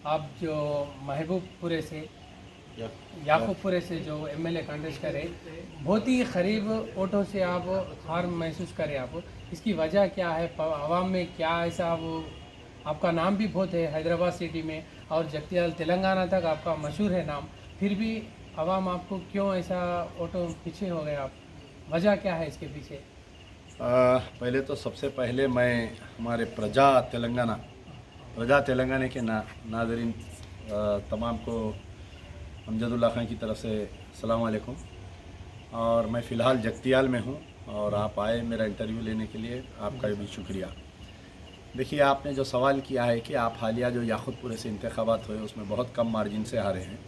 आप जो महबूबपुरे से या, याकूबपुरे से जो एमएलए कंटेस्ट करे, बहुत ही करीब वोटों से आप हार महसूस करें आप, इसकी वजह क्या है? आवाम में क्या ऐसा वो, आपका नाम भी बहुत है हैदराबाद सिटी में और जगतियाल तेलंगाना तक आपका मशहूर है नाम, फिर भी आवाम आपको क्यों ऐसा वोटों पीछे हो गए आप? वजह क्या है इसके पीछे? पहले तो सबसे पहले मैं हमारे प्रजा तेलंगाना के नाजरीन तमाम को अमजदुल्ला खान की तरफ से सलाम अलैकुम। और मैं फ़िलहाल जगतियाल में हूँ और आप आए मेरा इंटरव्यू लेने के लिए, आपका भी शुक्रिया। देखिए, आपने जो सवाल किया है कि आप हालिया जो याकूबपुरे से इंतखाबात हुए उसमें बहुत कम मार्जिन से हारे हैं,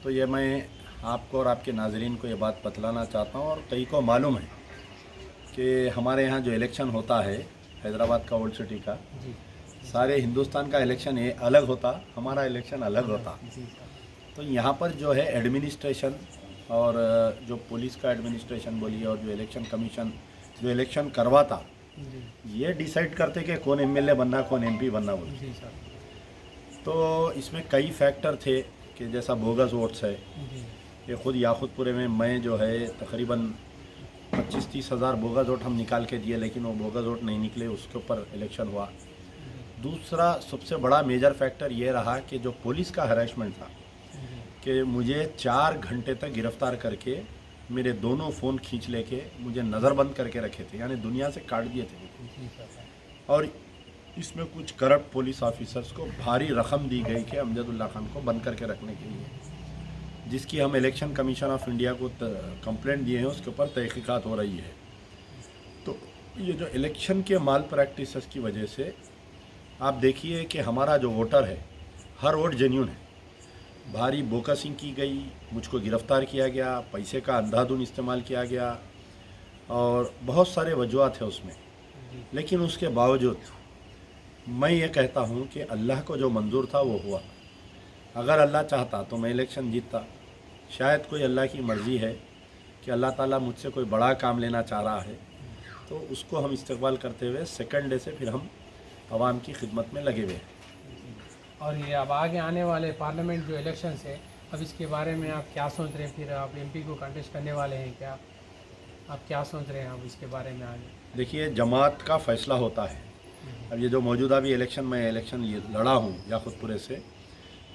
तो ये मैं आपको और आपके नाजरीन को ये बात बतलाना चाहता हूँ और कई को मालूम है कि हमारे यहाँ जो इलेक्शन होता है हैदराबाद का, ओल्ड सिटी का, जी सारे हिंदुस्तान का इलेक्शन ये अलग होता, हमारा इलेक्शन अलग होता। जी सर। तो यहाँ पर जो है एडमिनिस्ट्रेशन और जो पुलिस का एडमिनिस्ट्रेशन बोलिए और जो इलेक्शन कमीशन जो इलेक्शन करवाता, जी ये डिसाइड करते कि कौन एमएलए बनना, कौन एमपी बनना बोले। जी सर। तो इसमें कई फैक्टर थे कि जैसा बोगस वोट्स है, जी ये खुद याकूबपुरे में मैं जो है तकरीबन 25-30 हज़ार बोगस वोट हम निकाल के दिए, लेकिन वो बोगस वोट नहीं निकले, उसके ऊपर इलेक्शन हुआ। दूसरा सबसे बड़ा मेजर फैक्टर ये रहा कि जो पुलिस का हरासमेंट था, कि मुझे 4 घंटे तक गिरफ्तार करके मेरे दोनों फ़ोन खींच लेके मुझे नज़रबंद करके रखे थे, यानी दुनिया से काट दिए थे। जी सर। और इसमें कुछ करप्ट पुलिस ऑफिसर्स को भारी रकम दी गई कि अमजदुल्ला खान को बंद करके रखने के लिए, जिसकी हम इलेक्शन कमीशन ऑफ इंडिया को कंप्लेंट दिए हैं, उसके ऊपर तहकीकात हो रही है। तो ये जो इलेक्शन के माल प्रैक्टिसेस की वजह से आप देखिए कि हमारा जो वोटर है, हर वोट जेन्यून है। भारी बोकसिंग की गई, मुझको गिरफ्तार किया गया, पैसे का अंधाधुंध इस्तेमाल किया गया और बहुत सारे वजूहत है उसमें। लेकिन उसके बावजूद मैं ये कहता हूँ कि अल्लाह को जो मंजूर था वो हुआ। अगर अल्लाह चाहता तो मैं इलेक्शन जीतता। शायद कोई अल्लाह की मर्ज़ी है कि अल्लाह ताला मुझसे कोई बड़ा काम लेना चाह रहा है, तो उसको हम इस्तेमाल करते हुए सेकंड डे से फिर हम आवाम की खिदमत में लगे हुए हैं। और ये अब आगे आने वाले पार्लियामेंट जो इलेक्शंस है, अब इसके बारे में आप क्या सोच रहे हैं? फिर आप एमपी को कंटेस्ट करने वाले हैं क्या? आप क्या सोच रहे हैं अब इसके बारे में आगे? देखिए, जमात का फ़ैसला होता है। अब ये जो मौजूदा भी इलेक्शन में इलेक्शन ये लड़ा हूँ याकूबपुरे से,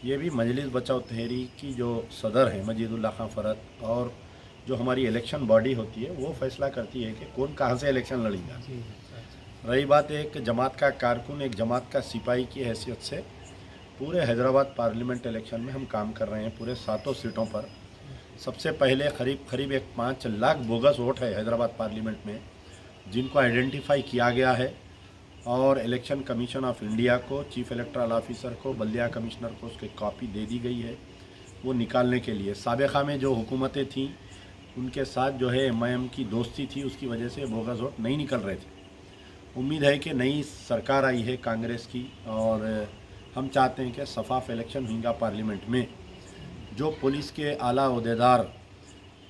ये भी मजलिस बचाओ तहरीक की जो सदर है मजीदुल्ला खां फ़रत, और जो हमारी इलेक्शन बॉडी होती है वो फ़ैसला करती है कि कौन कहाँ से इलेक्शन लड़ेगा। जी अच्छा। रही बात एक जमात का कारकुन, एक जमात का सिपाही की हैसियत से पूरे हैदराबाद पार्लियामेंट इलेक्शन में हम काम कर रहे हैं, पूरे 7 सीटों पर। सबसे पहले करीब करीब एक 5 लाख बोगस वोट है हैदराबाद पार्लियामेंट में, जिनको आइडेंटिफाई किया गया है और इलेक्शन कमीशन ऑफ इंडिया को, चीफ इलेक्टरल ऑफिसर को, बल्दिया कमिश्नर को उसकी कॉपी दे दी गई है वो निकालने के लिए। साबिक़ा में जो हुकूमतें थीं उनके साथ जो है एमआईएम की दोस्ती थी, उसकी वजह से बोगस वोट नहीं निकल रहे थे। उम्मीद है कि नई सरकार आई है कांग्रेस की और हम चाहते हैं कि शफाफ इलेक्शन होगा पार्लियामेंट में। जो पुलिस के आला ओहदेदार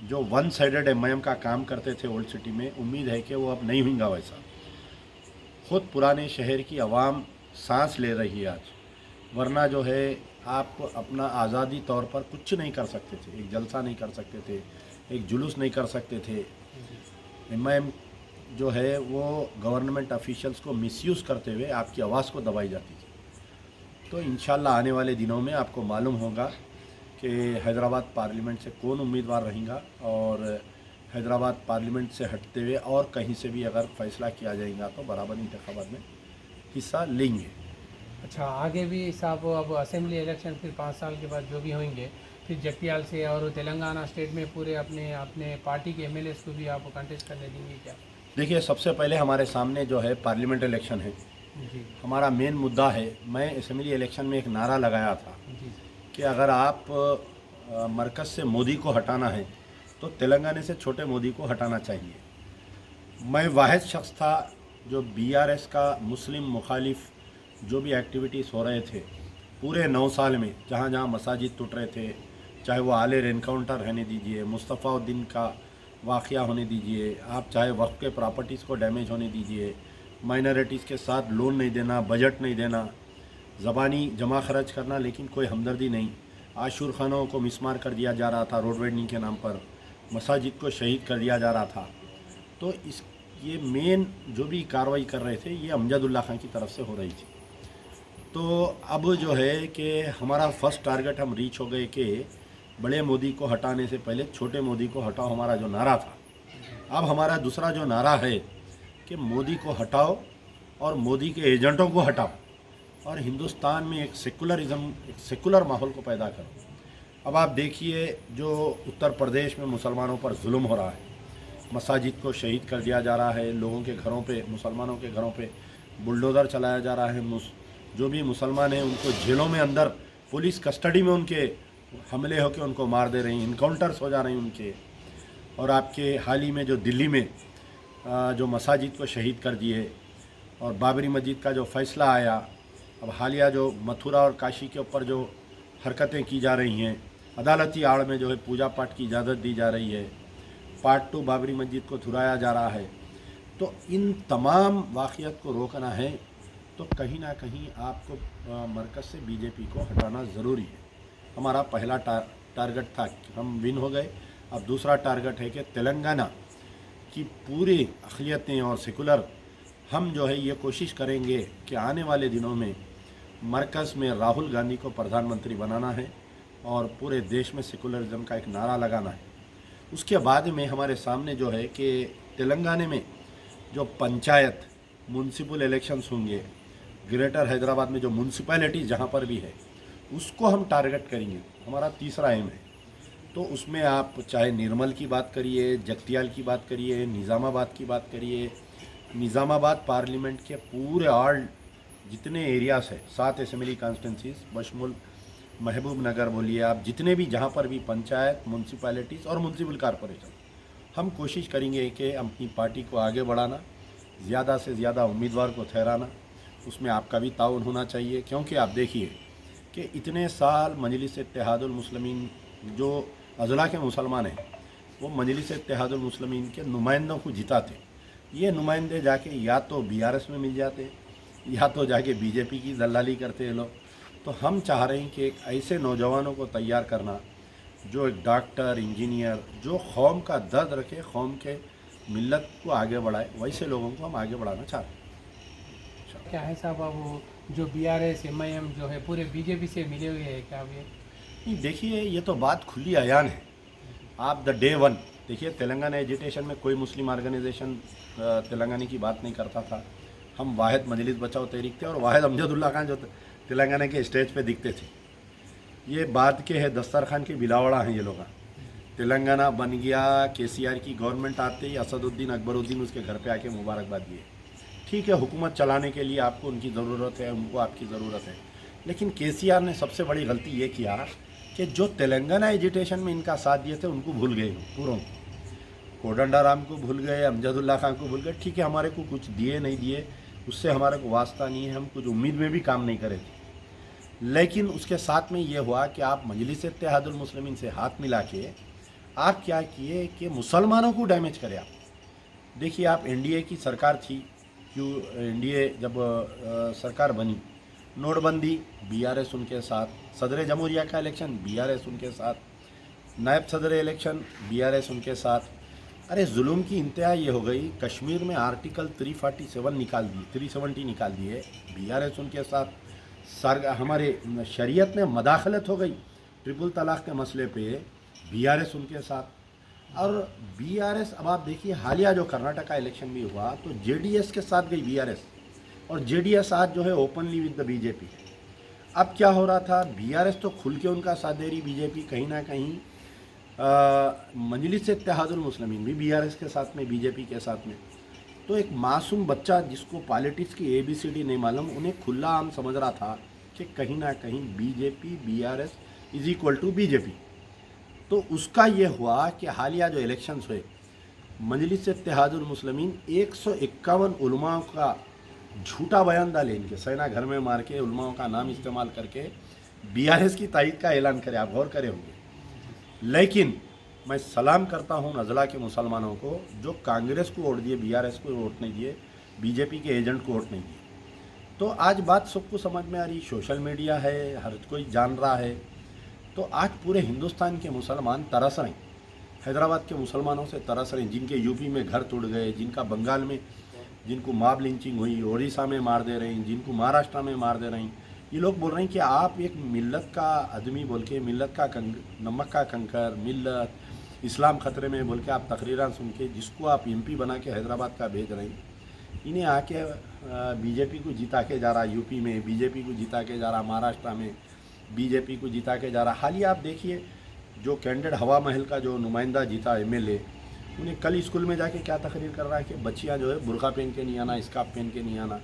जो वन साइडेड एमआईएम का काम करते थे ओल्ड सिटी में, उम्मीद है कि वो अब नहीं होगा वैसा। खुद पुराने शहर की आवाम सांस ले रही है आज, वरना जो है आप अपना आज़ादी तौर पर कुछ नहीं कर सकते थे, एक जलसा नहीं कर सकते थे, एक जुलूस नहीं कर सकते थे। एमआईएम जो है वो गवर्नमेंट ऑफिशियल्स को मिसयूज़ करते हुए आपकी आवाज़ को दबाई जाती थी। तो इंशाल्लाह आने वाले दिनों में आपको मालूम होगा कि हैदराबाद पार्लियामेंट से कौन उम्मीदवार रहेगा और हैदराबाद पार्लियामेंट से हटते हुए और कहीं से भी अगर फ़ैसला किया जाएगा तो बराबर इंतखाबात में हिस्सा लेंगे। अच्छा, आगे भी साहब अब असेंबली इलेक्शन फिर 5 साल के बाद जो भी होंगे, फिर जगतियाल से और तेलंगाना स्टेट में पूरे अपने अपने पार्टी के एमएलए को भी आप कंटेस्ट करने देंगे क्या? देखिए, सबसे पहले हमारे सामने जो है पार्लियामेंट इलेक्शन है, जी हमारा मेन मुद्दा है। मैं असेंबली इलेक्शन में एक नारा लगाया था जी कि अगर आप मरकज़ से मोदी को हटाना है तो तेलंगाना से छोटे मोदी को हटाना चाहिए। मैं वाहिद शख्स था जो बीआरएस का मुस्लिम मुखालिफ जो भी एक्टिविटीज़ हो रहे थे पूरे 9 साल में, जहाँ जहाँ मसाजिद टूट रहे थे, चाहे वो आलेर एनकाउंटर रहने दीजिए, मुस्तफ़ाउद्दीन का वाक़या होने दीजिए, आप चाहे वक्फ के प्रॉपर्टीज़ को डैमेज होने दीजिए, माइनॉरिटीज़ के साथ लोन नहीं देना, बजट नहीं देना, ज़बानी जमा खर्च करना, लेकिन कोई हमदर्दी नहीं। आशूर खानों को मिसमार कर दिया जा रहा था रोड वेंडिंग के नाम पर, मसाजिद को शहीद कर दिया जा रहा था। तो ये मेन जो भी कार्रवाई कर रहे थे ये अमजदुल्ला खान की तरफ से हो रही थी। तो अब जो है कि हमारा फर्स्ट टारगेट हम रीच हो गए कि बड़े मोदी को हटाने से पहले छोटे मोदी को हटाओ, हमारा जो नारा था। अब हमारा दूसरा जो नारा है कि मोदी को हटाओ और मोदी के एजेंटों को हटाओ और हिंदुस्तान में एक सेकुलरिज्म, एक सेकुलर माहौल को पैदा करो। अब आप देखिए जो उत्तर प्रदेश में मुसलमानों पर जुल्म हो रहा है, मसाजिद को शहीद कर दिया जा रहा है, लोगों के घरों पे, मुसलमानों के घरों पे बुलडोज़र चलाया जा रहा है, जो भी मुसलमान हैं उनको जेलों में अंदर पुलिस कस्टडी में उनके हमले होकर उनको मार दे रही हैं, इनकाउंटर्स हो जा रहे हैं उनके। और आपके हाल ही में जो दिल्ली में जो मसाजिद को शहीद कर दिए और बाबरी मस्जिद का जो फ़ैसला आया, अब हालिया जो मथुरा और काशी के ऊपर जो हरकतें की जा रही हैं, अदालती आड़ में जो है पूजा पाठ की इजाज़त दी जा रही है, पार्ट 2 बाबरी मस्जिद को धुराया जा रहा है। तो इन तमाम वाक़ियात को रोकना है तो कहीं ना कहीं आपको मरकज़ से बीजेपी को हटाना ज़रूरी है। हमारा पहला टारगेट था कि हम विन हो गए। अब दूसरा टारगेट है कि तेलंगाना की पूरी अक़लियतें और सेकुलर हम जो है ये कोशिश करेंगे कि आने वाले दिनों में मरकज़ में राहुल गांधी को प्रधानमंत्री बनाना है और पूरे देश में सेकुलरिज्म का एक नारा लगाना है। उसके बाद में हमारे सामने जो है कि तेलंगाना में जो पंचायत म्यूनसिपल इलेक्शंस होंगे, ग्रेटर हैदराबाद में जो म्यूनसिपैलिटी जहाँ पर भी है उसको हम टारगेट करेंगे। हमारा तीसरा एम है। तो उसमें आप चाहे निर्मल की बात करिए, जगतियाल की बात करिए, निज़ामाबाद की बात करिए, निज़ामाबाद पार्लियामेंट के पूरे ऑल जितने एरियाज़ है, 7 असेंबली कॉन्स्टिट्यूंसीज बशमुल महबूब नगर बोलिए आप, जितने भी जहाँ पर भी पंचायत, म्यूनसिपैलिटीज़ और म्यूनसिपल कॉरपोरेशन, हम कोशिश करेंगे कि अपनी पार्टी को आगे बढ़ाना, ज़्यादा से ज़्यादा उम्मीदवार को ठहराना। उसमें आपका भी ताउन होना चाहिए, क्योंकि आप देखिए कि इतने साल मजलिस इत्तेहादुल मुस्लिमीन जो अज़ला के मुसलमान हैं वो मजलिस इत्तेहादुल मुस्लिमीन के नुमाइंदों को जिताते। ये नुमाइंदे जाके या तो बीआरएस में मिल जाते या तो जाके बीजेपी की दलाली करते हैं लोग। तो हम चाह रहे हैं कि एक ऐसे नौजवानों को तैयार करना जो एक डॉक्टर, इंजीनियर, जो कौम का दर्द रखे, कौम के मिल्लत को आगे बढ़ाए, वैसे लोगों को हम आगे बढ़ाना चाह रहे हैं। क्या है साहब, वो जो बीआरएस एमआईएम जो है पूरे बीजेपी से मिले हुए हैं क्या ये? नहीं, देखिए ये तो बात खुली अयान है। आप द डे वन देखिए, तेलंगाना एजिटेशन में कोई मुस्लिम ऑर्गेनाइजेशन तेलंगाना की बात नहीं करता था। हम वाहिद मजलिस बचाओ तहरीक थे और वाहिद अमजदुल्ला खान जो तेलंगाना के स्टेज पे दिखते थे। ये बात के है दस्तरखान के बिलावड़ा हैं ये लोग। तेलंगाना बन गया, केसीआर की गवर्नमेंट आते ही असदुद्दीन अकबरुद्दीन उसके घर पे आके मुबारकबाद दिए। ठीक है, हुकूमत चलाने के लिए आपको उनकी ज़रूरत है, उनको आपकी ज़रूरत है, लेकिन केसीआर ने सबसे बड़ी गलती ये किया कि जो तेलंगाना एजिटेशन में इनका साथ दिए थे उनको भूल गए, पूरों कोदंडाराम को भूल गए, अमजदुल्ला खान को भूल गए। ठीक है, हमारे को कुछ दिए नहीं दिए उससे हमारे को वास्ता नहीं है, हम कुछ उम्मीद में भी काम नहीं करे थे, लेकिन उसके साथ में ये हुआ कि आप मजलिस इत्तेहादुल मुस्लिमीन से हाथ मिला के आप क्या किए कि मुसलमानों को डैमेज करें। आप देखिए, आप एनडीए की सरकार थी, क्यों एनडीए जब सरकार बनी, नोटबंदी बीआरएस उनके साथ, सदर जमहूरिया का इलेक्शन बीआरएस उनके साथ, नायब सदर इलेक्शन बीआरएस उनके साथ। अरे जुल्म की इंतहा ये हो गई, कश्मीर में आर्टिकल 347 निकाल दिए, 370 निकाल दिए, बीआरएस उनके साथ। हमारे शरीयत में मदाखलत हो गई ट्रिपल तलाक के मसले पे, बीआरएस उनके साथ। और बीआरएस, अब आप देखिए हालिया जो कर्नाटका इलेक्शन भी हुआ तो जेडीएस के साथ गई बीआरएस, और जेडीएस आज जो है ओपनली विद द बीजेपी। अब क्या हो रहा था, बीआरएस तो खुल के उनका साथ दे रही, बीजेपी कहीं ना कहीं मजलिस इत्तेहादुल मुस्लिमीन भी बीआरएस के साथ में, बीजेपी के साथ में। तो एक मासूम बच्चा जिसको पॉलिटिक्स की एबीसीडी नहीं मालूम, उन्हें खुला आम समझ रहा था कि कहीं ना कहीं BJP BRS is equal to BJP. तो उसका ये हुआ कि हालिया जो इलेक्शंस हुए, मजलिस इत्तेहादुल मुस्लिमीन 151 उलमाओं का झूठा बयान डाले, इनके सेना घर में मार के उलमाओं का नाम इस्तेमाल करके बीआरएस की तायद का ऐलान करे। आप गौर करे होंगे। लेकिन मैं सलाम करता हूं नज़ला के मुसलमानों को जो कांग्रेस को वोट दिए, बीआरएस को वोट नहीं दिए, बीजेपी के एजेंट को वोट नहीं दिए। तो आज बात सबको समझ में आ रही, सोशल मीडिया है, हर कोई जान रहा है। तो आज पूरे हिंदुस्तान के मुसलमान तरस रहे हैं, हैदराबाद के मुसलमानों से तरस रहे हैं, जिनके यूपी में घर टूट गए, जिनका बंगाल में जिनको मॉब लिंचिंग हुई, उड़ीसा में मार दे रहे हैं, जिनको महाराष्ट्र में मार दे रहे हैं। ये लोग बोल रहे हैं कि आप एक मिल्लत का आदमी बोल के, मिल्लत का नमक का कंकर, मिल्लत इस्लाम खतरे में बोल के आप तकरीरान सुन के जिसको आप एमपी बना के हैदराबाद का भेज रहे हैं, इन्हें आके बीजेपी को जिता के जा रहा, यूपी में बीजेपी को जिता के जा रहा, महाराष्ट्र में बीजेपी को जिता के जा रहा। हाल ही आप देखिए जो कैंडिडेट हवा महल का जो नुमाइंदा जीता एमएलए, उन्हें कल स्कूल में जाके क्या तकरीर कर रहा है कि बच्चियां जो है बुर्का पहन के नहीं आना, स्कार्फ पहन के नहीं आना।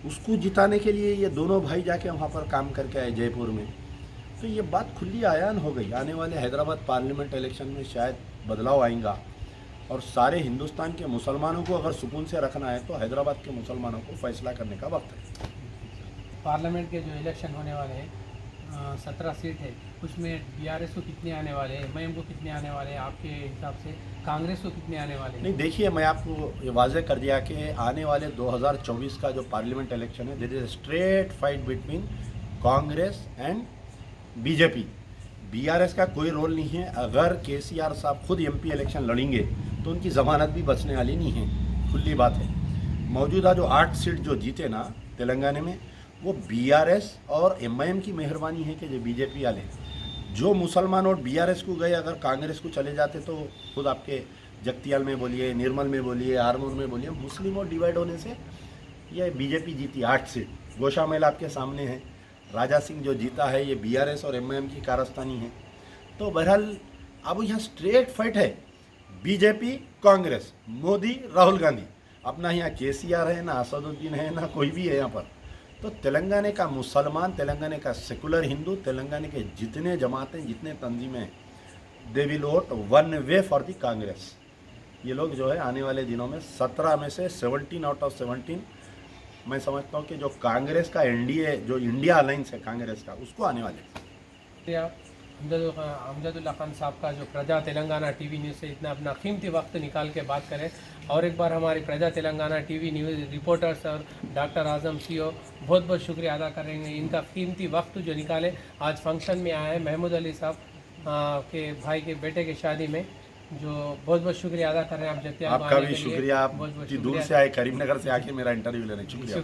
उसको जिताने के लिए ये दोनों भाई जाके वहाँ पर काम करके आए जयपुर में। तो ये बात खुली आयान हो गई, आने वाले हैदराबाद पार्लियामेंट इलेक्शन में शायद बदलाव आएगा और सारे हिंदुस्तान के मुसलमानों को अगर सुकून से रखना है तो हैदराबाद के मुसलमानों को फैसला करने का वक्त है। पार्लियामेंट के जो इलेक्शन होने वाले हैं 17 सीट है, उसमें बीआरएस को कितने आने वाले हैं, एमआईएम को कितने आने वाले हैं, आपके हिसाब से कांग्रेस को कितने आने वाले हैं? नहीं, देखिए मैं आपको ये वाज़ेह कर दिया कि आने वाले 2024 का जो पार्लियामेंट इलेक्शन है, there is straight fight between Congress and BJP. BRS का कोई रोल नहीं है। अगर केसीआर साहब खुद एमपी इलेक्शन लड़ेंगे तो उनकी ज़मानत भी बचने वाली नहीं है, खुली बात है। मौजूदा जो 8 सीट जो जीते ना तेलंगाना में, वो बीआरएस और एमआईएम की मेहरबानी है कि जो बीजेपी वाले जो मुसलमान वोट बीआरएस को गए, अगर कांग्रेस को चले जाते तो खुद आपके जगतियाल में बोलिए, निर्मल में बोलिए, आरमूर में बोलिए, मुस्लिम वोट डिवाइड होने से ये बीजेपी जीती 8 सीट। गोशा मेल आपके सामने है, राजा सिंह जो जीता है ये बीआरएस और एमआईएम की कारस्तानी है। तो बहरहाल अब यहाँ स्ट्रेट फाइट है, बीजेपी कांग्रेस, मोदी राहुल गांधी। अपना यहाँ केसीआर है, ना असदुद्दीन है, ना कोई भी है यहाँ पर। तो तेलंगाना का मुसलमान, तेलंगाना का सेकुलर हिंदू, तेलंगाना के जितने जमातें, जितने तंजीमें, they will vote one way for the Congress. ये लोग जो है आने वाले दिनों में 17 में से 17 आउट ऑफ 17 मैं समझता हूँ कि जो कांग्रेस का एनडीए, जो इंडिया अलायंस है कांग्रेस का, उसको आने वाले। अमजदुल्ला खान साहब का जो प्रजा तेलंगाना टीवी न्यूज़ से इतना अपना कीमती वक्त निकाल के बात करें, और एक बार हमारी प्रजा तेलंगाना टीवी न्यूज़ रिपोर्टर्स और डॉक्टर आजम सीओ बहुत बहुत शुक्रिया अदा करेंगे, इनका कीमती वक्त जो निकाले। आज फंक्शन में आए हैं महमूद अली साहब के भाई के बेटे के शादी में, जो बहुत बहुत शुक्रिया अदा कर रहे हैं आप जतिया। आपका भी शुक्रिया, आप दूर से आए, करीमनगर से आके मेरा इंटरव्यू लेने, शुक्रिया।